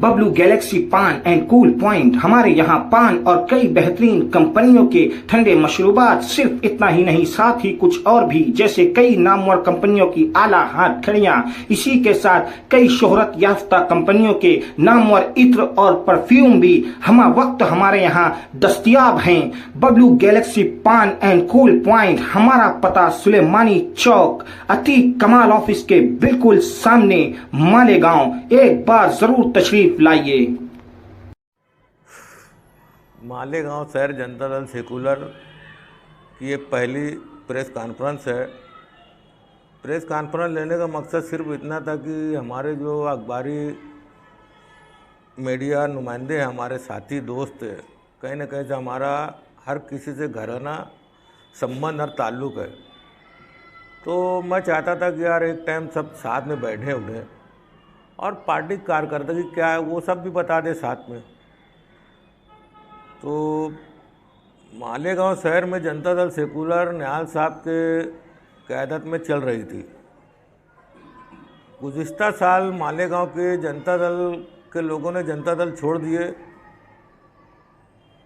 Bablu Galaxy पान and cool point. हमारे यहाँ पान और कई बेहतरीन कंपनियों के ठंडे मशरूबात, सिर्फ इतना ही नहीं साथ ही कुछ और भी, जैसे कई नामवर कंपनियों की आला हाथ घड़ियां, इसी के साथ कई शोहरत याफ्ता कंपनियों के नामवर इत्र और परफ्यूम भी हमारे यहाँ दस्तयाब हैं। बबलू गैलेक्सी पान एंड कूल पॉइंट, हमारा पता सुलेमानी चौक, अतीक कमाल ऑफिस के बिल्कुल सामने, मालेगांव। एक बार जरूर तशरीफ लाइए। मालेगांव शहर जनता दल सेकुलर की ये पहली प्रेस कॉन्फ्रेंस है। प्रेस कॉन्फ्रेंस लेने का मकसद सिर्फ इतना था कि हमारे जो अखबारी मीडिया नुमाइंदे हैं, हमारे साथी दोस्त हैं, कहीं ना कहीं से हमारा हर किसी से घराना संबंध और ताल्लुक़ है। तो मैं चाहता था कि यार एक टाइम सब साथ में बैठे उन्हें और पार्टी कार्यकर्ता की क्या है वो सब भी बता दे साथ में। तो मालेगांव शहर में जनता दल सेकुलर निहाल साहब के क़यादत में चल रही थी। गुज़िश्ता साल मालेगांव के जनता दल के लोगों ने जनता दल छोड़ दिए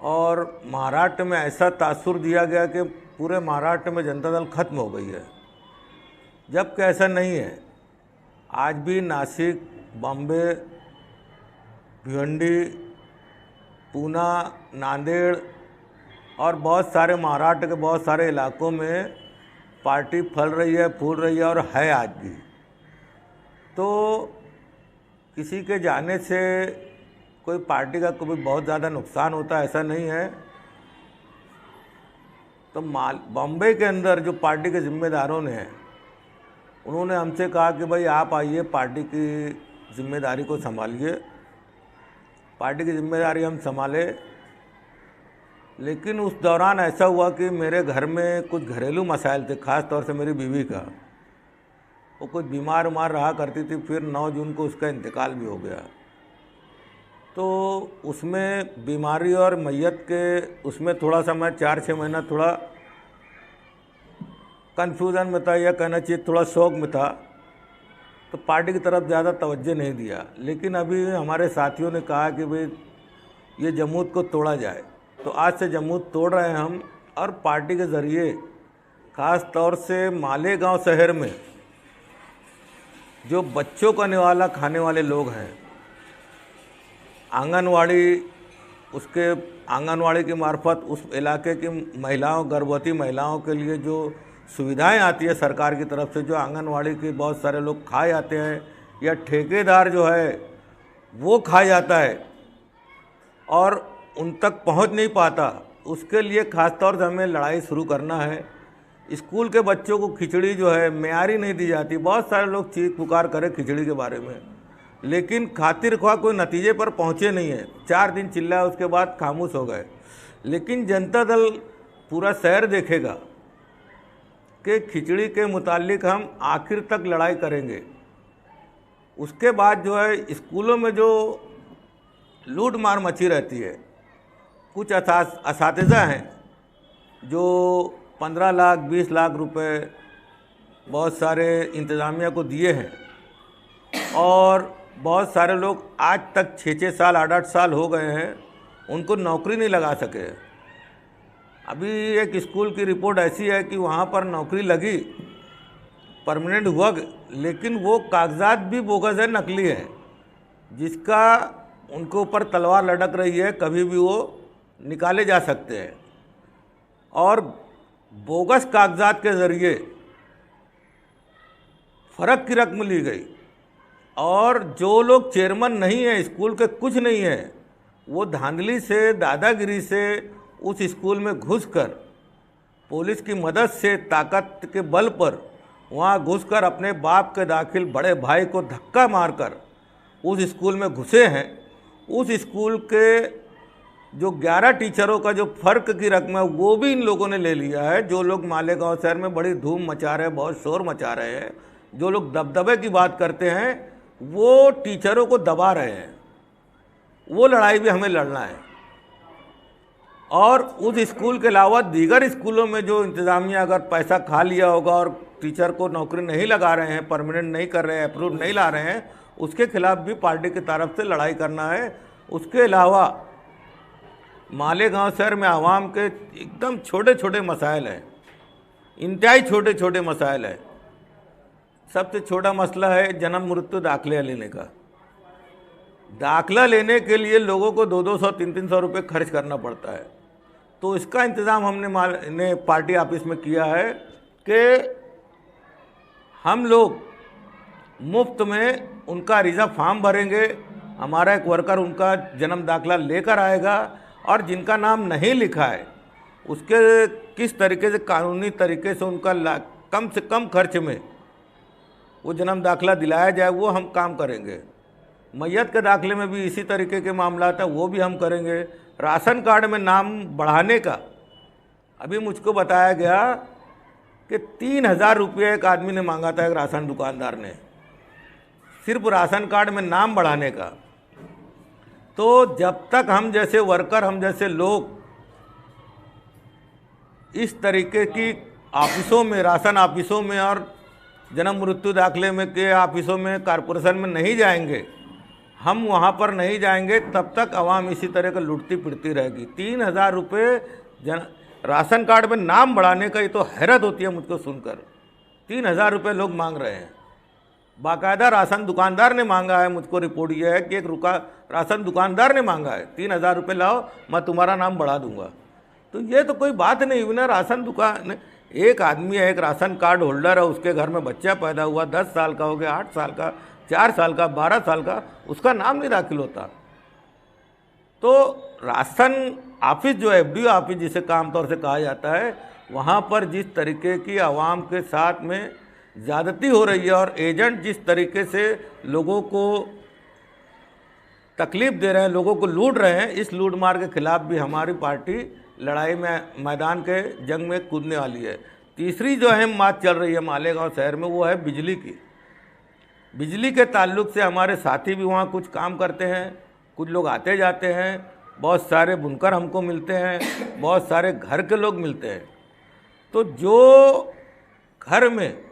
और महाराष्ट्र में ऐसा तासुर दिया गया कि पूरे महाराष्ट्र में जनता दल खत्म हो गई है, जबकि ऐसा नहीं है। आज भी नासिक, बॉम्बे, भिवंडी, पूना, नांदेड़ और बहुत सारे महाराष्ट्र के बहुत सारे इलाकों में पार्टी फल रही है, फूल रही है और है आज भी। तो किसी के जाने से कोई पार्टी का कोई बहुत ज़्यादा नुकसान होता है ऐसा नहीं है। तो बॉम्बे के अंदर जो पार्टी के जिम्मेदारों ने उन्होंने हमसे कहा कि भाई आप आइए, पार्टी की जिम्मेदारी को संभालिए। पार्टी की जिम्मेदारी हम संभाले, लेकिन उस दौरान ऐसा हुआ कि मेरे घर में कुछ घरेलू मसाइल थे, ख़ास तौर से मेरी बीवी का। वो कुछ बीमार रहा करती थी, फिर 9 जून को उसका इंतकाल भी हो गया। तो उसमें बीमारी और मैयत के उसमें थोड़ा सा मैं 4-6 महीना थोड़ा कन्फ्यूज़न में था, या कहना चाहिए थोड़ा शौक में था। तो पार्टी की तरफ ज़्यादा तवज्जो नहीं दिया। लेकिन अभी हमारे साथियों ने कहा कि भाई ये जमूत को तोड़ा जाए, तो आज से जमूत तोड़ रहे हैं हम। और पार्टी के ज़रिए ख़ास तौर से मालेगांव शहर में जो बच्चों का निवाला खाने वाले लोग हैं, आंगनवाड़ी, उसके आंगनवाड़ी की मार्फत उस इलाके की महिलाओं, गर्भवती महिलाओं के लिए जो सुविधाएं आती है सरकार की तरफ से, जो आंगनवाड़ी के बहुत सारे लोग खा जाते हैं या ठेकेदार जो है वो खा जाता है और उन तक पहुंच नहीं पाता, उसके लिए ख़ास तौर से हमें लड़ाई शुरू करना है। स्कूल के बच्चों को खिचड़ी जो है मेयारी नहीं दी जाती। बहुत सारे लोग चीख पुकार करें खिचड़ी के बारे में, लेकिन खातिर ख्वाह कोई नतीजे पर पहुँचे नहीं है। 4 दिन चिल्लाए, उसके बाद खामोश हो गए। लेकिन जनता दल पूरा शहर देखेगा कि खिचड़ी के मुतालिक हम आखिर तक लड़ाई करेंगे। उसके बाद जो है स्कूलों में जो लूट मार मची रहती है, कुछ असातिज़ा हैं जो 15 लाख 20 लाख रुपए बहुत सारे इंतज़ामिया को दिए हैं, और बहुत सारे लोग आज तक 6-6 साल 8-8 साल हो गए हैं, उनको नौकरी नहीं लगा सके। अभी एक स्कूल की रिपोर्ट ऐसी है कि वहाँ पर नौकरी लगी, परमानेंट हुआ, लेकिन वो कागजात भी बोगस है, नकली है, जिसका उनके ऊपर तलवार लटक रही है, कभी भी वो निकाले जा सकते हैं। और बोगस कागजात के ज़रिए फ़र्क की रकम ली गई, और जो लोग चेयरमैन नहीं हैं, स्कूल के कुछ नहीं है, वो धांधली से, दादागिरी से उस स्कूल में घुसकर पुलिस की मदद से, ताकत के बल पर वहाँ घुसकर अपने बाप के दाखिल बड़े भाई को धक्का मारकर उस स्कूल में घुसे हैं। उस स्कूल के जो 11 टीचरों का जो फ़र्क की रकम है वो भी इन लोगों ने ले लिया है। जो लोग मालेगांव शहर में बड़ी धूम मचा रहे हैं, बहुत शोर मचा रहे हैं, जो लोग दबदबे की बात करते हैं, वो टीचरों को दबा रहे हैं। वो लड़ाई भी हमें लड़ना है। और उस स्कूल के अलावा दीगर स्कूलों में जो इंतज़ामिया अगर पैसा खा लिया होगा और टीचर को नौकरी नहीं लगा रहे हैं, परमानेंट नहीं कर रहे हैं, अप्रूव नहीं ला रहे हैं, उसके खिलाफ भी पार्टी की तरफ से लड़ाई करना है। उसके अलावा मालेगांव शहर में आवाम के एकदम छोटे छोटे मसाइल हैं, इंतहाई छोटे छोटे मसाइल हैं। सबसे छोटा मसला है जन्म मृत्यु दाखिला लेने का। दाखिला लेने के लिए लोगों को 200 300 रुपये खर्च करना पड़ता है। तो इसका इंतज़ाम हमने पार्टी ऑफिस में किया है कि हम लोग मुफ्त में उनका रिजर्व फॉर्म भरेंगे, हमारा एक वर्कर उनका जन्म दाखिला लेकर आएगा और जिनका नाम नहीं लिखा है उसके किस तरीके से कानूनी तरीके से उनका कम से कम खर्च में वो जन्म दाखिला दिलाया जाए, वो हम काम करेंगे। मैयत के दाखिले में भी इसी तरीके के मामला था, वो भी हम करेंगे। राशन कार्ड में नाम बढ़ाने का अभी मुझको बताया गया कि 3000 रुपये एक आदमी ने मांगा था, एक राशन दुकानदार ने, सिर्फ राशन कार्ड में नाम बढ़ाने का। तो जब तक हम जैसे वर्कर, हम जैसे लोग इस तरीके की ऑफिसों में, राशन ऑफिसों में और जन्म मृत्यु दाखिले में के ऑफिसों में, कारपोरेशन में नहीं जाएंगे, हम वहाँ पर नहीं जाएंगे, तब तक आवाम इसी तरह का लुटती पिटती रहेगी। 3000 रुपये राशन कार्ड में नाम बढ़ाने का, ये तो हैरत होती है मुझको सुनकर। 3000 रुपये लोग मांग रहे हैं। बाकायदा राशन दुकानदार ने मांगा है, मुझको रिपोर्ट ये है कि एक राशन दुकानदार ने मांगा है 3000 रुपये लाओ, मैं तुम्हारा नाम बढ़ा दूंगा। तो ये तो कोई बात नहीं हुई ना। राशन दुकान, एक आदमी है, एक राशन कार्ड होल्डर है, उसके घर में बच्चा पैदा हुआ, 10 साल का हो गया, 8 साल का, 4 साल का, 12 साल का, उसका नाम नहीं दाखिल होता। तो राशन ऑफिस जो है, FDO ऑफिस जिसे आमतौर से कहा जाता है, वहाँ पर जिस तरीके की आवाम के साथ में ज़्यादती हो रही है और एजेंट जिस तरीके से लोगों को तकलीफ़ दे रहे हैं, लोगों को लूट रहे हैं, इस लूट मार के खिलाफ भी हमारी पार्टी लड़ाई में, मैदान के जंग में कूदने वाली है। तीसरी जो अहम बात चल रही है मालेगांव शहर में, वो है बिजली की। बिजली के ताल्लुक से हमारे साथी भी वहाँ कुछ काम करते हैं, कुछ लोग आते जाते हैं, बहुत सारे बुनकर हमको मिलते हैं, बहुत सारे घर के लोग मिलते हैं। तो जो घर में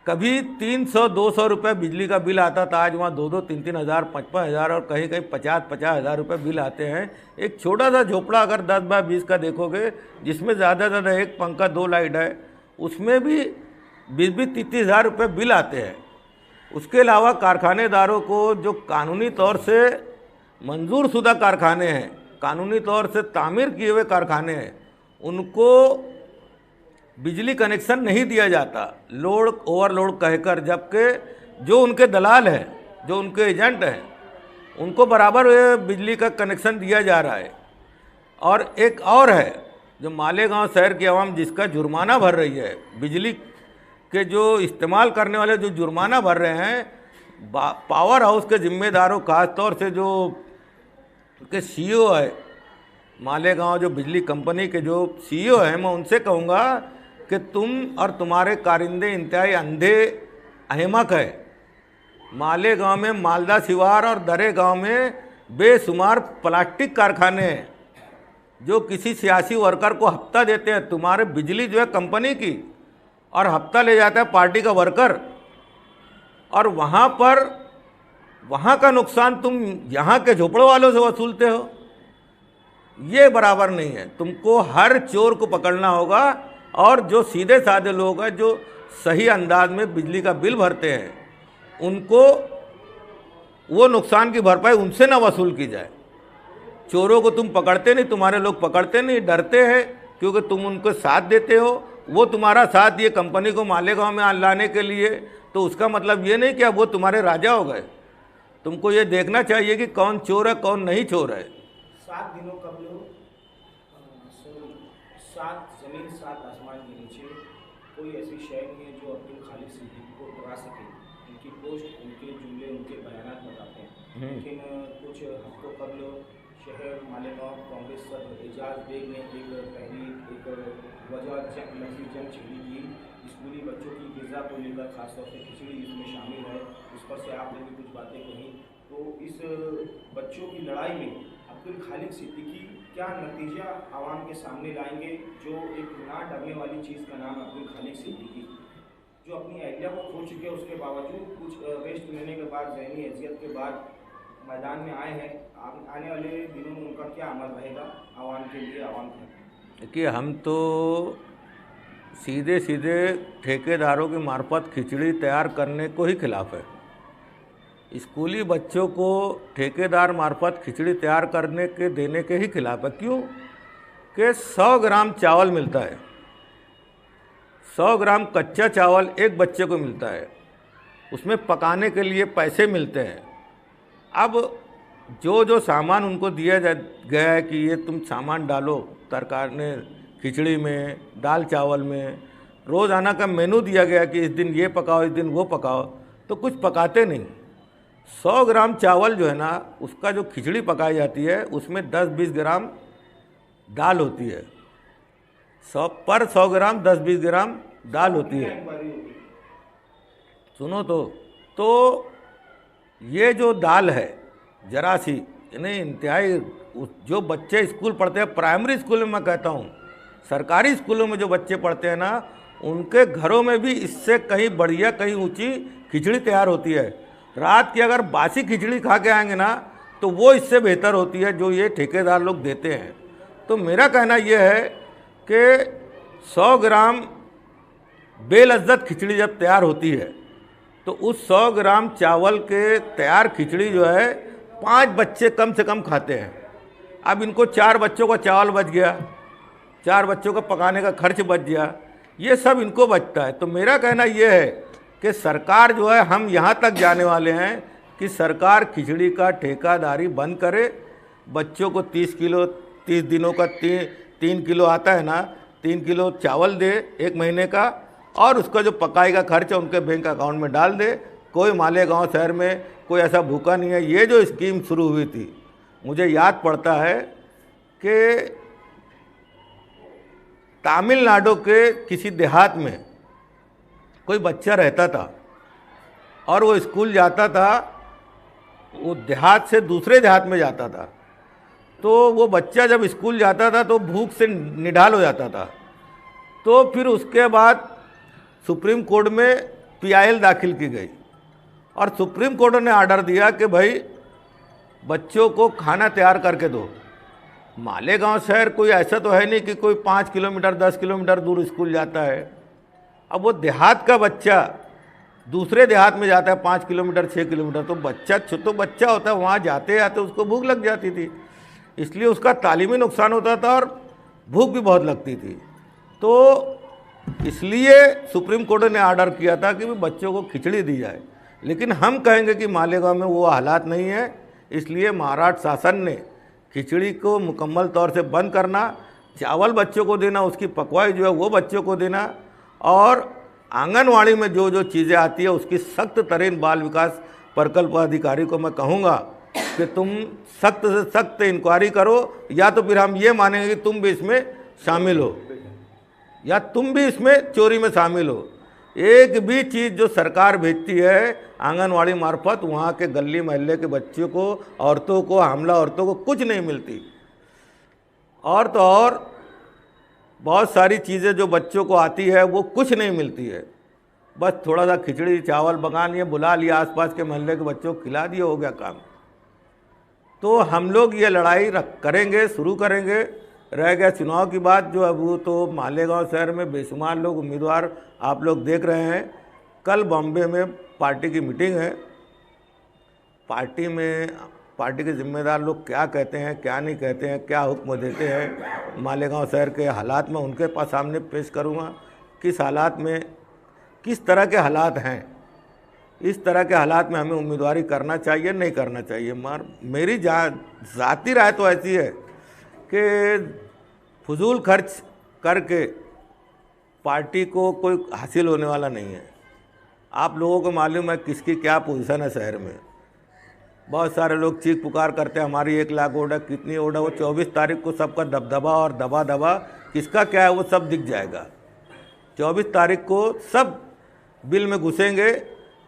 कभी 300-200 रुपये बिजली का बिल आता था, आज वहाँ 2-2, 3-3 हज़ार, 5-5 हज़ार और कहीं कहीं 50-50 हज़ार रुपये बिल आते हैं। एक छोटा सा झोपड़ा अगर 10x20 का देखोगे, जिसमें ज़्यादा से ज़्यादा एक पंखा, 2 लाइट है, उसमें भी 20-30 हज़ार रुपये बिल आते हैं। उसके अलावा कारखानेदारों को जो कानूनी तौर से मंजूर शुदा कारखाने हैं, कानूनी तौर से तामीर किए हुए कारखाने हैं, उनको बिजली कनेक्शन नहीं दिया जाता, लोड ओवरलोड कहकर, जबकि जो उनके दलाल हैं, जो उनके एजेंट हैं, उनको बराबर बिजली का कनेक्शन दिया जा रहा है। और एक और है जो मालेगांव शहर की आवाम जिसका जुर्माना भर रही है, बिजली के जो इस्तेमाल करने वाले जो जुर्माना भर रहे हैं, पावर हाउस के जिम्मेदारों, खासतौर से जो के CEO है मालेगांव, जो बिजली कंपनी के जो CEO हैं, मैं उनसे कहूँगा कि तुम और तुम्हारे कारिंदे इंतहाई अंधे अहमक है। मालेगांव में, मालदा शिवार और दरे गांव में बेशुमार प्लास्टिक कारखाने हैं जो किसी सियासी वर्कर को हफ्ता देते हैं। तुम्हारे बिजली जो है कंपनी की, और हफ्ता ले जाता है पार्टी का वर्कर, और वहाँ पर वहाँ का नुकसान तुम यहाँ के झोपड़ों वालों से वसूलते हो। ये बराबर नहीं है। तुमको हर चोर को पकड़ना होगा, और जो सीधे साधे लोग हैं जो सही अंदाज में बिजली का बिल भरते हैं, उनको वो नुकसान की भरपाई उनसे ना वसूल की जाए। चोरों को तुम पकड़ते नहीं, तुम्हारे लोग पकड़ते नहीं, डरते हैं क्योंकि तुम उनको साथ देते हो। वो तुम्हारा साथ ये कंपनी को मालेगांव में लाने के लिए, तो उसका मतलब ये नहीं कि अब वो तुम्हारे राजा हो गए। तुमको ये देखना चाहिए कि कौन चोर है, कौन नहीं चोर है। 7 दिनों कबल 7 जमीन 7 आसमान के नीचे कोई ऐसी शय नहीं है जो अब्दुल खालिक सिद्दीकी को डरा सके। उनकी पोस्ट, उनके जुमले, उनके बयान बताते हैं। लेकिन कुछ हफ्तों कबल शहर मालेगांव कांग्रेस सदर एजाज बेग ने एक तहरीक, एक वजह लफ्जी जंग छिड़ी की। स्कूली बच्चों की ग़िज़ा को लेकर, खासतौर से खिचड़ी इसमें शामिल है, उस पर से आपने भी कुछ बातें कही। तो इस बच्चों की लड़ाई में अब्दुल खालिक सिद्दीकी क्या नतीजा आवाम के सामने लाएंगे, जो एक ना डरने वाली चीज़ का नाम अब्दुल खालिक सिद्दीकी? जो अपनी अहलिया को खो चुके हैं उसके बावजूद कुछ रेस्ट लेने के बाद जहनी हैसियत के बाद मैदान में आए हैं। आने वाले दिनों में उनका क्या अमल रहेगा आवाम के लिए, आवाम तक? कि हम तो सीधे सीधे ठेकेदारों की मार्फत खिचड़ी तैयार करने को ही खिलाफ है। स्कूली बच्चों को ठेकेदार मार्फत खिचड़ी तैयार करने के देने के ही खिलाफ है। क्यों? कि 100 ग्राम चावल मिलता है, 100 ग्राम कच्चा चावल एक बच्चे को मिलता है, उसमें पकाने के लिए पैसे मिलते हैं। अब जो जो सामान उनको दिया गया है कि ये तुम सामान डालो सरकार ने खिचड़ी में, दाल चावल में, रोज़ाना का मेनू दिया गया कि इस दिन ये पकाओ, इस दिन वो पकाओ, तो कुछ पकाते नहीं। 100 ग्राम चावल जो है ना, उसका जो खिचड़ी पकाई जाती है उसमें 10-20 ग्राम दाल होती है। 100 ग्राम 10-20 ग्राम दाल होती है। सुनो तो ये जो दाल है जरा सी नहीं इंतहाई, जो बच्चे स्कूल पढ़ते हैं, प्राइमरी स्कूल में मैं कहता हूँ, सरकारी स्कूलों में जो बच्चे पढ़ते हैं ना, उनके घरों में भी इससे कहीं बढ़िया, कहीं ऊंची खिचड़ी तैयार होती है। रात की अगर बासी खिचड़ी खा के आएंगे ना, तो वो इससे बेहतर होती है जो ये ठेकेदार लोग देते हैं। तो मेरा कहना यह है कि 100 ग्राम बेलज्जत खिचड़ी जब तैयार होती है तो उस 100 ग्राम चावल के तैयार खिचड़ी जो है 5 बच्चे कम से कम खाते हैं। अब इनको 4 बच्चों का चावल बच गया, 4 बच्चों का पकाने का खर्च बच गया, ये सब इनको बचता है। तो मेरा कहना यह है कि सरकार जो है, हम यहाँ तक जाने वाले हैं कि सरकार खिचड़ी का ठेकेदारी बंद करे। बच्चों को 30 किलो 30 दिनों का 3 किलो आता है ना, 3 किलो चावल दे 1 महीने का, और उसका जो पकाई का खर्च है उनके बैंक अकाउंट में डाल दे। कोई मालेगांव शहर में कोई ऐसा भूखा नहीं है। ये जो स्कीम शुरू हुई थी, मुझे याद पड़ता है कि तमिलनाडु के किसी देहात में कोई बच्चा रहता था और वो स्कूल जाता था, वो देहात से दूसरे देहात में जाता था। तो वो बच्चा जब स्कूल जाता था तो भूख से निढाल हो जाता था। तो फिर उसके बाद सुप्रीम कोर्ट में PIL दाखिल की गई और सुप्रीम कोर्ट ने आर्डर दिया कि भाई बच्चों को खाना तैयार करके दो। मालेगांव शहर कोई ऐसा तो है नहीं कि कोई 5 किलोमीटर 10 किलोमीटर दूर स्कूल जाता है। अब वो देहात का बच्चा दूसरे देहात में जाता है 5 किलोमीटर 6 किलोमीटर, तो बच्चा तो बच्चा होता है, वहाँ जाते आते उसको भूख लग जाती थी, इसलिए उसका तालीमी नुकसान होता था और भूख भी बहुत लगती थी। तो इसलिए सुप्रीम कोर्ट ने आर्डर किया था कि बच्चों को खिचड़ी दी जाए। लेकिन हम कहेंगे कि मालेगांव में वो हालात नहीं है, इसलिए महाराष्ट्र शासन ने खिचड़ी को मुकम्मल तौर से बंद करना, चावल बच्चों को देना, उसकी पकवाई जो है वो बच्चों को देना, और आंगनवाड़ी में जो जो चीज़ें आती है उसकी सख्त तरीन बाल विकास प्रकल्प अधिकारी को मैं कहूँगा कि तुम सख्त से सख्त इंक्वायरी करो, या तो फिर हम ये मानेंगे कि तुम भी इसमें शामिल हो, या तुम भी इसमें चोरी में शामिल हो। एक भी चीज़ जो सरकार भेजती है आंगनवाड़ी मार्फत, वहाँ के गली मोहल्ले के बच्चों को, औरतों को, हामला औरतों को कुछ नहीं मिलती। और तो और बहुत सारी चीज़ें जो बच्चों को आती है वो कुछ नहीं मिलती है। बस थोड़ा सा खिचड़ी चावल बना लिए, बुला लिया आसपास के मोहल्ले के बच्चों को खिला दिया, हो गया काम। तो हम लोग ये लड़ाई करेंगे, शुरू करेंगे। रह गया चुनाव की बात, जो अब वो तो मालेगांव शहर में बेशुमार लोग उम्मीदवार आप लोग देख रहे हैं। कल बॉम्बे में पार्टी की मीटिंग है। पार्टी में पार्टी के जिम्मेदार लोग क्या कहते हैं, क्या नहीं कहते हैं, क्या हुक्म देते हैं मालेगांव शहर के हालात में, उनके पास सामने पेश करूंगा। किस हालात में, किस तरह के हालात हैं, इस तरह के हालात में हमें उम्मीदवारी करना चाहिए नहीं करना चाहिए। मेरी ज़ाती राय तो ऐसी है कि फजूल खर्च करके पार्टी को कोई हासिल होने वाला नहीं है। आप लोगों को मालूम है किसकी क्या पोजीशन है शहर में। बहुत सारे लोग चीख पुकार करते हैं हमारी 1 लाख वोट है, कितनी वोट है। वो 24 तारीख को सबका दबदबा और दबा किसका क्या है वो सब दिख जाएगा। 24 तारीख को सब बिल में घुसेंगे।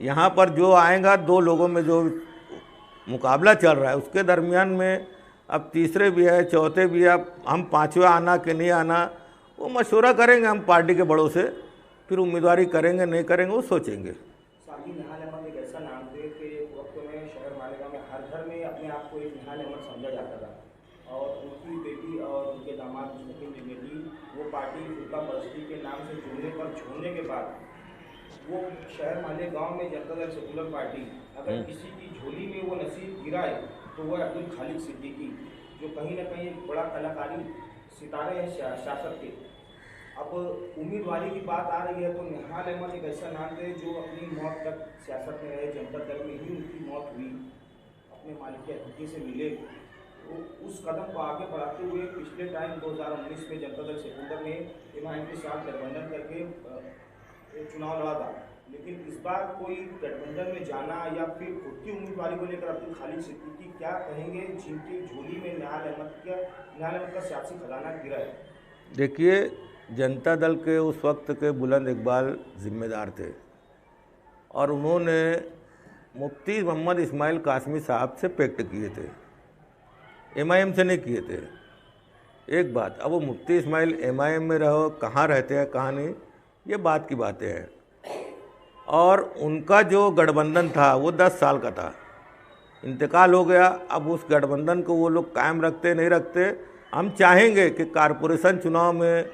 यहाँ पर जो आएगा 2 लोगों में जो मुकाबला चल रहा है उसके दरमियान में अब तीसरे भी है, चौथे भी है, हम 5वें आना कि नहीं आना वो मशवरा करेंगे हम पार्टी के बड़ों से। फिर उम्मीदवारी करेंगे नहीं करेंगे वो सोचेंगे। सागी निहाल अहमद एक ऐसा नाम थे कि एक वक्त में शहर मालेगांव में हर घर में अपने आप को एक निहाल अहमद समझा जाता था और उनकी बेटी और उनके दामाद मुस्तकिम की बेटी वो पार्टी फुल्का परस्ती के नाम से जुड़ने पर छोड़ने के बाद वो शहर मालेगांव में जनता दल सेकुलर पार्टी अगर किसी की झोली में वो नसीब गिराए तो वह अब्दुल खालिद सिद्दीकी जो कहीं ना कहीं एक बड़ा कलाकारी सितारे हैं सियासत के। अब उम्मीदवारी की बात आ रही है तो निहाल अहमद एक ऐसा नाम थे जो अपनी मौत तक सियासत में रहे, जनता दल में ही उनकी मौत हुई, अपने मालिक हकीकी से मिले। तो उस कदम को आगे बढ़ाते हुए पिछले टाइम 2019 में जनता दल सेकुलर ने एमआईएम के साथ गठबंधन करके चुनाव लड़ा था, लेकिन इस बार कोई गठबंधन में जाना या फिर खुद की उम्मीदवारी को लेकर अब्दुल खालिद सिद्दीकी क्या कहेंगे जिनकी झोली में निहाल अहमद का सियासी खजाना गिरा है? देखिए, जनता दल के उस वक्त के बुलंद इकबाल जिम्मेदार थे और उन्होंने मुफ्ती मोहम्मद इस्माइल कासमी साहब से पैक्ट किए थे, एमआईएम से नहीं किए थे। एक बात, अब वो मुफ्ती इस्माइल एमआईएम में रहो, कहाँ रहते हैं कहाँ नहीं, ये बात की बातें हैं। और उनका जो गठबंधन था वो 10 साल का था, इंतकाल हो गया। अब उस गठबंधन को वो लोग कायम रखते नहीं रखते, हम चाहेंगे कि कारपोरेशन चुनाव में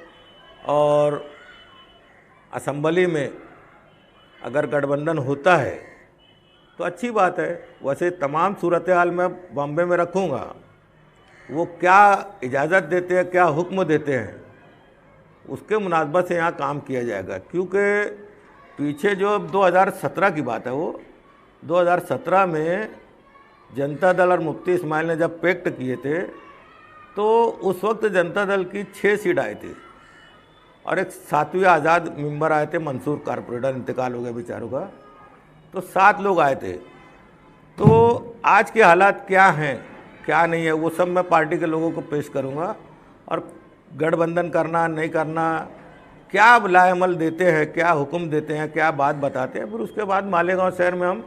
और असम्बली में अगर गठबंधन होता है तो अच्छी बात है। वैसे तमाम सूरत हाल में बॉम्बे में रखूँगा, वो क्या इजाज़त देते हैं, क्या हुक्म देते हैं, उसके मुनासबत से यहाँ काम किया जाएगा। क्योंकि पीछे जो 2017 की बात है, वो 2017 में जनता दल और मुफ्ती इस्माइल ने जब पैक्ट किए थे तो उस वक्त जनता दल की 6 सीट आई थी और एक 7वें आज़ाद मेंबर आए थे, मंसूर कारपोरेटर, इंतकाल हो गया बेचारों का, तो 7 लोग आए थे। तो आज के हालात क्या हैं क्या नहीं है वो सब मैं पार्टी के लोगों को पेश करूंगा, और गठबंधन करना नहीं करना, क्या लाएमल देते हैं, क्या हुक्म देते हैं, क्या बात बताते हैं, फिर उसके बाद मालेगांव शहर में हम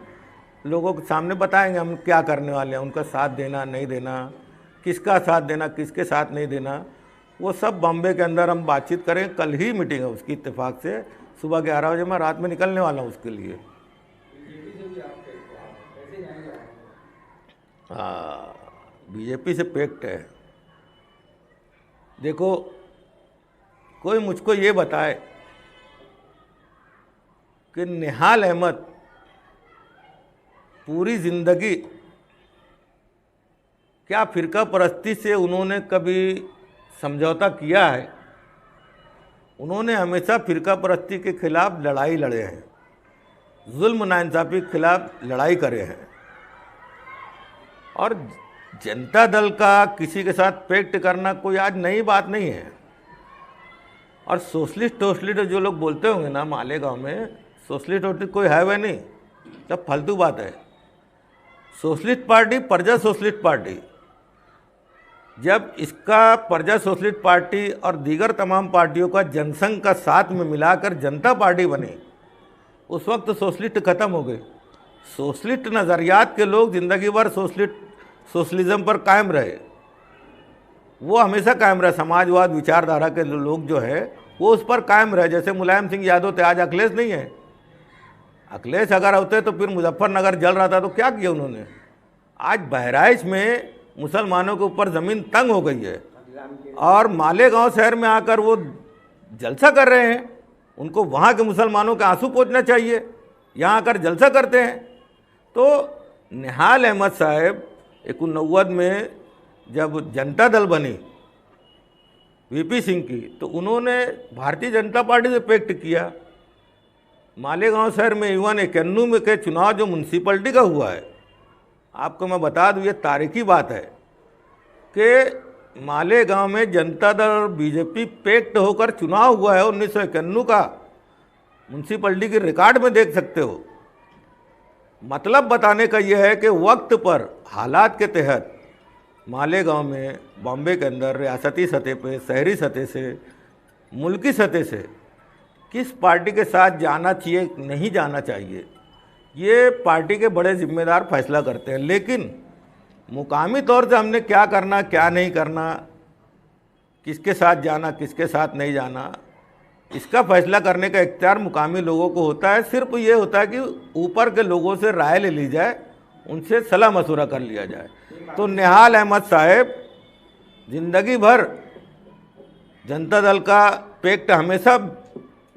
लोगों के सामने बताएंगे हम क्या करने वाले हैं, उनका साथ देना नहीं देना, किसका साथ देना किसके साथ नहीं देना, वो सब बॉम्बे के अंदर हम बातचीत करें। कल ही मीटिंग है उसकी, इत्तेफाक से सुबह 11 बजे मैं रात में निकलने वाला हूँ उसके लिए। हाँ, बीजेपी से पैक्ट है। देखो, कोई मुझको ये बताए कि निहाल अहमद पूरी ज़िंदगी क्या फ़िरका परस्ती से उन्होंने कभी समझौता किया है? उन्होंने हमेशा फ़िरका परस्ती के खिलाफ लड़ाई लड़े हैं, जुल्म नाइंसाफ़ी के खिलाफ लड़ाई करे हैं, और जनता दल का किसी के साथ पैक्ट करना कोई आज नई बात नहीं है। और सोशलिस्ट टोशलिस्ट जो लोग बोलते होंगे ना मालेगांव में, सोशलिस्ट टोशलिस्ट कोई है वह नहीं, सब फालतू बात है। सोशलिस्ट पार्टी प्रजा सोशलिस्ट पार्टी, जब इसका प्रजा सोशलिस्ट पार्टी और दीगर तमाम पार्टियों का जनसंघ का साथ में मिलाकर जनता पार्टी बनी, उस वक्त सोशलिस्ट खत्म हो गए। सोशलिस्ट नज़रियात के लोग ज़िंदगी भर सोशलिज्म पर कायम रहे, वो हमेशा कायम रहे। समाजवाद विचारधारा के लोग जो है वो उस पर कायम रहे। जैसे मुलायम सिंह यादव थे, आज अखिलेश नहीं है। अखिलेश अगर होते तो फिर मुजफ्फरनगर जल रहा था तो क्या किया उन्होंने? आज बहराइच में मुसलमानों के ऊपर ज़मीन तंग हो गई है और मालेगांव शहर में आकर वो जलसा कर रहे हैं। उनको वहाँ के मुसलमानों के आंसू पोंछना चाहिए, यहाँ आकर जलसा करते हैं। तो निहाल अहमद साहब 1991 में जब जनता दल बनी वीपी सिंह की, तो उन्होंने भारतीय जनता पार्टी से पैक्ट किया। मालेगांव शहर में इवन 91 में के चुनाव जो म्यूनसिपलिटी का हुआ है, आपको मैं बता दूं, ये तारीखी बात है कि मालेगांव में जनता दल और बीजेपी पैक्ट होकर चुनाव हुआ है 1991 का। म्यूनसिपलिटी के रिकॉर्ड में देख सकते हो। मतलब बताने का यह है कि वक्त पर हालात के तहत मालेगांव में, बॉम्बे के अंदर रियासती सतह पे, शहरी सतह से, मुल्की सतह से किस पार्टी के साथ जाना चाहिए नहीं जाना चाहिए, ये पार्टी के बड़े जिम्मेदार फैसला करते हैं। लेकिन मुकामी तौर से हमने क्या करना क्या नहीं करना, किसके साथ जाना किसके साथ नहीं जाना, इसका फैसला करने का इख्तियार मुकामी लोगों को होता है। सिर्फ ये होता है कि ऊपर के लोगों से राय ले ली जाए, उनसे सलाह मशवरा कर लिया जाए। तो निहाल अहमद साहब जिंदगी भर जनता दल का पेक्ट हमेशा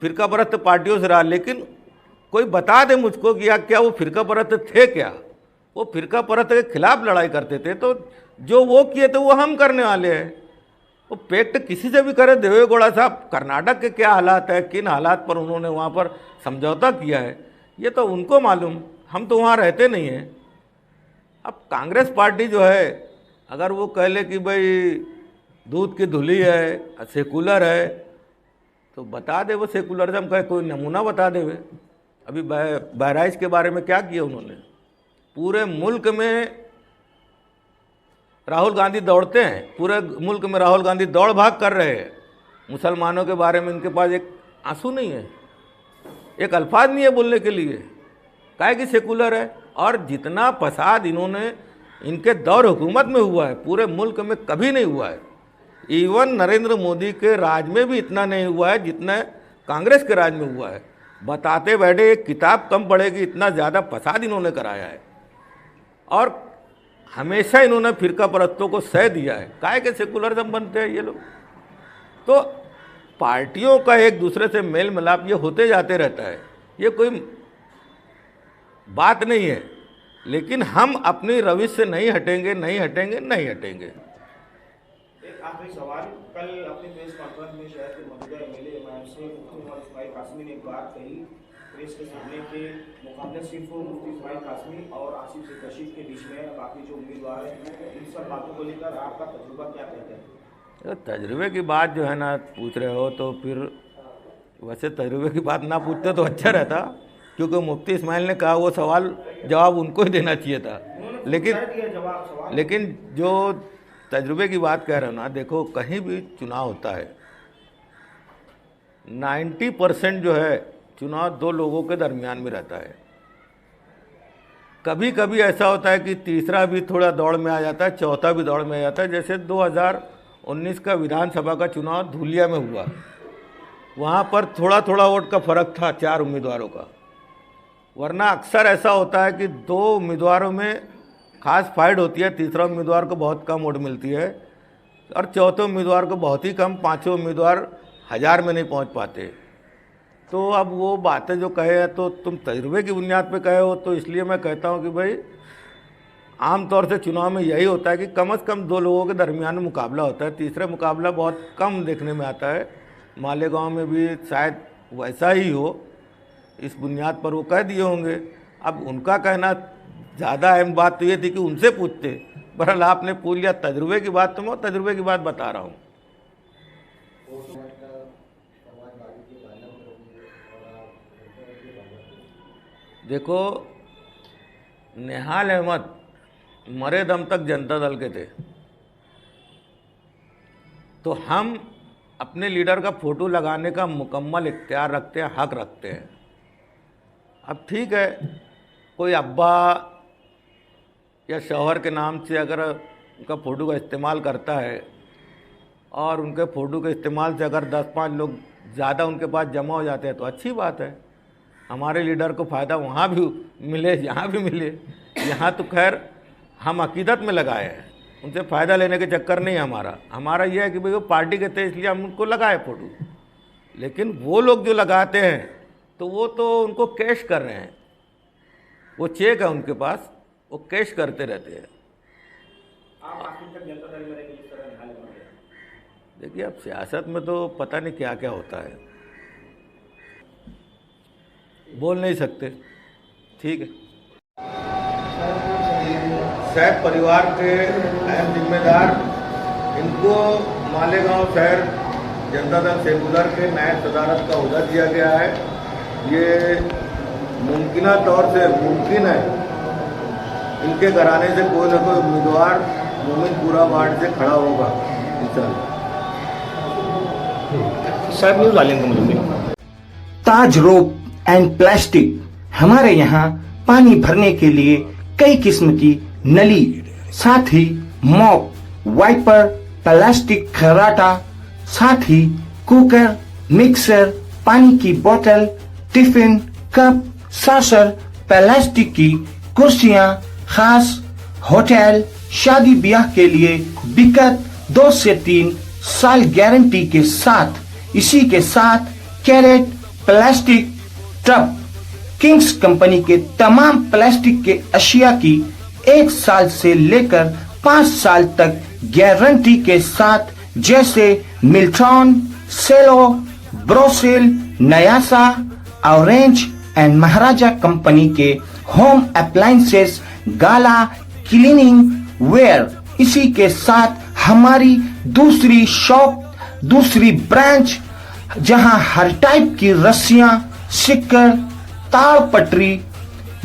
फिरका परस्त पार्टियों से रहा, लेकिन कोई बता दे मुझको कि या क्या वो फिरका परस्त थे क्या? वो फिरका परस्त के खिलाफ लड़ाई करते थे, तो जो वो किए थे वो हम करने वाले हैं। वो पेक्ट किसी से भी करे। देवेगौड़ा साहब कर्नाटक के क्या हालात है, किन हालात पर उन्होंने वहाँ पर समझौता किया है, ये तो उनको मालूम, हम तो वहाँ रहते नहीं हैं। अब कांग्रेस पार्टी जो है, अगर वो कह ले कि भाई दूध की धुली है, सेकुलर है, तो बता दे वो सेकुलर से, हम कहे कोई नमूना बता दे। वे अभी बहराइच के बारे में क्या किया उन्होंने? पूरे मुल्क में राहुल गांधी दौड़ते हैं, पूरे मुल्क में राहुल गांधी दौड़ भाग कर रहे हैं। मुसलमानों के बारे में इनके पास एक आंसू नहीं है, एक अल्फाज नहीं है बोलने के लिए, काहे कि सेकुलर है। और जितना फसाद इन्होंने इनके दौर हुकूमत में हुआ है, पूरे मुल्क में कभी नहीं हुआ है। इवन नरेंद्र मोदी के राज में भी इतना नहीं हुआ है जितना कांग्रेस के राज में हुआ है। बताते बैठे एक किताब कम पड़ेगी, इतना ज़्यादा फसाद इन्होंने कराया है। और हमेशा इन्होंने फिरका परस्तों को सह दिया है, काहे के सेकुलरिज्म बनते हैं ये लोग। तो पार्टियों का एक दूसरे से मेल मिलाप ये होते जाते रहता है, ये कोई बात नहीं है। लेकिन हम अपनी रविश से नहीं हटेंगे, नहीं हटेंगे, नहीं हटेंगे। एक आखिरी सवाल, कल अपनी प्रेस कॉन्फ्रेंस में शहर के मौजूदा एमएलए से मुफ्ती मोहम्मद इस्माइल कासमी ने एक बात कही, प्रेस के सामने के मुकाबले सिर्फ मुफ्ती इस्माइल कासमी और आसिफ कशीफ के बीच में, बाकी जो उम्मीदवार हैं, इन सब बातों को लेकर आपका तजुर्बा क्या कहता है? तजुर्बे की बात जो है ना पूछ रहे हो, तो फिर वैसे तजुर्बे की बात ना पूछते तो अच्छा रहता, क्योंकि मुफ्ती इस्माइल ने कहा वो सवाल जवाब उनको ही देना चाहिए था। लेकिन जो तजुर्बे की बात कह रहे हो ना, देखो कहीं भी चुनाव होता है, 90% जो है चुनाव दो लोगों के दरमियान में रहता है। कभी कभी ऐसा होता है कि तीसरा भी थोड़ा दौड़ में आ जाता है, चौथा भी दौड़ में आ जाता है। जैसे 2019 का विधानसभा का चुनाव धुलिया में हुआ, वहाँ पर थोड़ा थोड़ा वोट का फर्क था 4 उम्मीदवारों का। वरना अक्सर ऐसा होता है कि 2 उम्मीदवारों में खास फाइट होती है, तीसरा उम्मीदवार को बहुत कम वोट मिलती है और चौथे उम्मीदवार को बहुत ही कम, 5वें उम्मीदवार 1000 में नहीं पहुंच पाते। तो अब वो बातें जो कहे हैं तो तुम तजुर्बे की बुनियाद पे कहे हो, तो इसलिए मैं कहता हूं कि भाई आमतौर से चुनाव में यही होता है कि कम से कम 2 लोगों के दरमियान में मुकाबला होता है, तीसरा मुकाबला बहुत कम देखने में आता है। मालेगांव में भी शायद वैसा ही हो, इस बुनियाद पर वो कह दिए होंगे। अब उनका कहना ज़्यादा अहम बात तो ये थी कि उनसे पूछते, बहरहाल आपने पूछ लिया तजुर्बे की बात, तो मैं तजुर्बे की बात बता रहा हूँ। देखो, निहाल अहमद मरे दम तक जनता दल के थे, तो हम अपने लीडर का फ़ोटो लगाने का मुकम्मल इख्तियार रखते हैं, हक रखते हैं। अब ठीक है, कोई अब्बा या शौहर के नाम से अगर उनका फ़ोटो का इस्तेमाल करता है और उनके फ़ोटो के इस्तेमाल से अगर 10-5 लोग ज़्यादा उनके पास जमा हो जाते हैं तो अच्छी बात है। हमारे लीडर को फ़ायदा वहाँ भी मिले, यहाँ भी मिले। यहाँ तो खैर हम अकीदत में लगाए हैं, उनसे फ़ायदा लेने के चक्कर नहीं है हमारा यह है कि भाई वो पार्टी के थे इसलिए हम उनको लगाए फ़ोटो। लेकिन वो लोग जो लगाते हैं तो वो तो उनको कैश कर रहे हैं, वो चेक है उनके पास, वो कैश करते रहते हैं। देखिए, अब सियासत में तो पता नहीं क्या क्या होता है, बोल नहीं सकते। ठीक है, सैफ परिवार के अहम जिम्मेदार, इनको मालेगांव शहर जनता दल सेकुलर के नायब सदारत का ओहदा दिया गया है। ये मुमकिना तौर से मुमकिन है इनके घराने से कोई न कोई उम्मीदवार मोमिनपुरा वार्ड से खड़ा होगा इंशाल्लाह। साहब न्यूज़ वाले ताज रोप एंड प्लास्टिक, हमारे यहाँ पानी भरने के लिए कई किस्म की नली, साथ ही मॉप, वाइपर, प्लास्टिक खर्राटा, साथ ही कुकर, मिक्सर, पानी की बोतल, टिफिन, कप, सासर, प्लास्टिक की कुर्सियां, खास होटल, शादी ब्याह के लिए बिकट 2 से 3 साल गारंटी के साथ। इसी के साथ crate plastic tub, Kings company के तमाम प्लास्टिक के अशिया की 1 साल से लेकर 5 साल तक गारंटी के साथ, जैसे Milton, Cello, Borosil, Nayasa, Orange and Maharaja company के home appliances, Gala, cleaning ware. इसी के साथ हमारी दूसरी शॉप, दूसरी ब्रांच, जहां हर टाइप की रस्सियां, सिक्कर, ताड़ पटरी,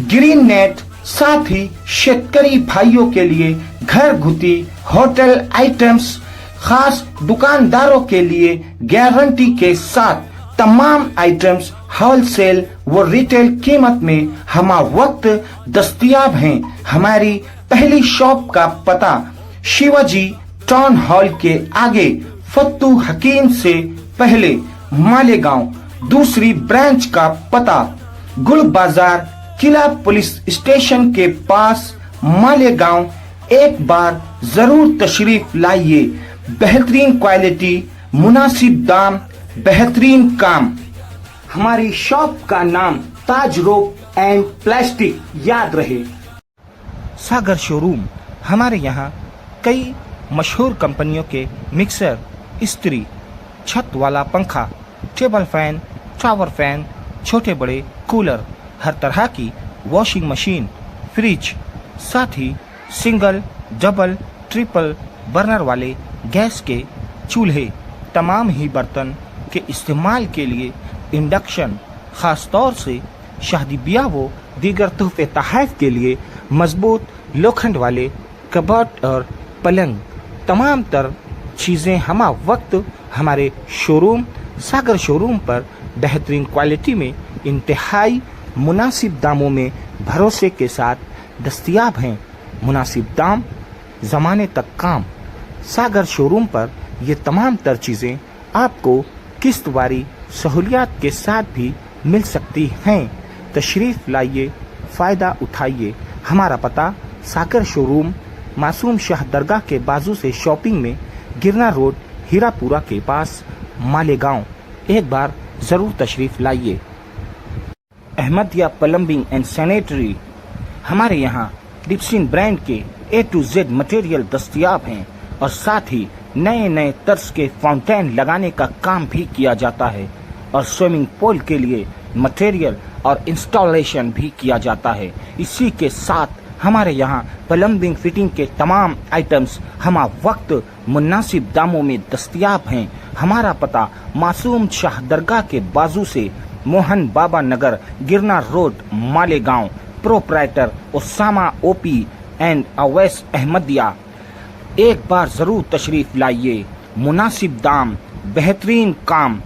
ग्रीन नेट, साथ ही शेतकरी भाइयों के लिए घर घुती होटल आइटम्स, खास दुकानदारों के लिए गारंटी के साथ तमाम आइटम्स होलसेल व रिटेल कीमत में हमारा वक्त दस्तयाब हैं। हमारी पहली शॉप का पता शिवाजी टाउन हॉल के आगे, फत्तू हकीम से पहले, मालेगांव। दूसरी ब्रांच का पता गुल बाजार, किला पुलिस स्टेशन के पास, मालेगांव। एक बार जरूर तशरीफ लाइए। बेहतरीन क्वालिटी, मुनासिब दाम, बेहतरीन काम। हमारी शॉप का नाम ताज रोप एंड प्लास्टिक याद रहे। सागर शोरूम, हमारे यहाँ कई मशहूर कंपनियों के मिक्सर, इस्त्री, छत वाला पंखा, टेबल फैन, टावर फैन, छोटे बड़े कूलर, हर तरह की वॉशिंग मशीन, फ्रिज, साथ ही सिंगल, डबल, ट्रिपल बर्नर वाले गैस के चूल्हे, तमाम ही बर्तन के इस्तेमाल के लिए इंडक्शन, खास तौर से शादी ब्याह व दीगर तोहफे तोहफ़ के लिए मजबूत लोखंड वाले कबर्ड और पलंग, तमाम तर चीज़ें हमारे शोरूम सागर शोरूम पर बेहतरीन क्वालिटी में इंतहाई मुनासिब दामों में भरोसे के साथ दस्तयाब हैं। मुनासिब दाम, ज़माने तक काम। सागर शोरूम पर ये तमाम तर चीज़ें आपको किस्तवारी सहूलियात के साथ भी मिल सकती हैं। तशरीफ़ लाइए, फ़ायदा उठाइए। हमारा पता सागर शोरूम, मासूम शाह दरगाह के बाजू से शॉपिंग में, गिरना रोड, हीरापुरा के पास, मालेगांव। एक बार ज़रूर तशरीफ़ लाइए। अहमदिया प्लम्बिंग एंड सैनिटरी, हमारे यहाँ डिप्सिन ब्रांड के A to Z मटेरियल दस्तयाब हैं और साथ ही नए नए तर्ज के फाउंटेन लगाने का काम भी किया जाता है और स्विमिंग पूल के लिए मटेरियल और इंस्टॉलेशन भी किया जाता है। इसी के साथ हमारे यहाँ प्लम्बिंग फिटिंग के तमाम आइटम्स वक्त मुनासिब दामों में दस्तयाब हैं। हमारा पता मासूम शाह दरगाह के बाजू से, Mohan Baba Nagar, Girna road, Malegaon. Proprietor Usama O P and Awais Ahmadiya. एक बार जरूर तशरीफ लाइए। मुनासिब दाम, बेहतरीन काम।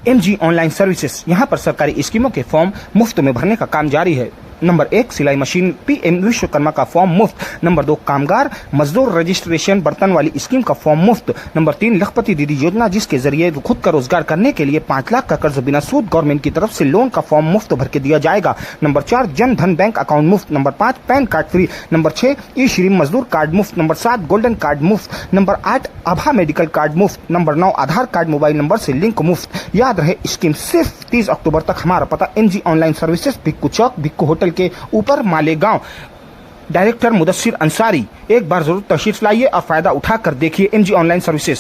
MG ऑनलाइन सर्विसेज, यहाँ पर सरकारी स्कीमों के फॉर्म मुफ्त में भरने का काम जारी है। नंबर 1 सिलाई मशीन PM विश्वकर्मा का फॉर्म मुफ्त। नंबर 2 कामगार मजदूर रजिस्ट्रेशन बर्तन वाली स्कीम का फॉर्म मुफ्त। नंबर 3 लखपति दीदी योजना, जिसके जरिए खुद का रोजगार करने के लिए 5 लाख का कर्ज बिना सूद गवर्नमेंट की तरफ से लोन का फॉर्म मुफ्त भर के दिया जाएगा। Number 4 Jan Dhan bank account मुफ्त। Number 5 pan card free. Number 6 ई श्री मजदूर कार्ड मुफ्त। नंबर 7 गोल्डन कार्ड मुफ्त। नंबर 8 आभा मेडिकल कार्ड मुफ्त। नंबर 9 आधार कार्ड मोबाइल नंबर से लिंक मुफ्त। याद रहे, स्कीम सिर्फ 30 अक्टूबर तक। हमारा पता MG ऑनलाइन सर्विसेज, भिक्कू चौक, भिक्कू होटल के ऊपर, मालेगांव। डायरेक्टर मुदस्सिर अंसारी। एक बार जरूर तशरीफ लाइए और फायदा उठाकर देखिए MG ऑनलाइन सर्विसेज।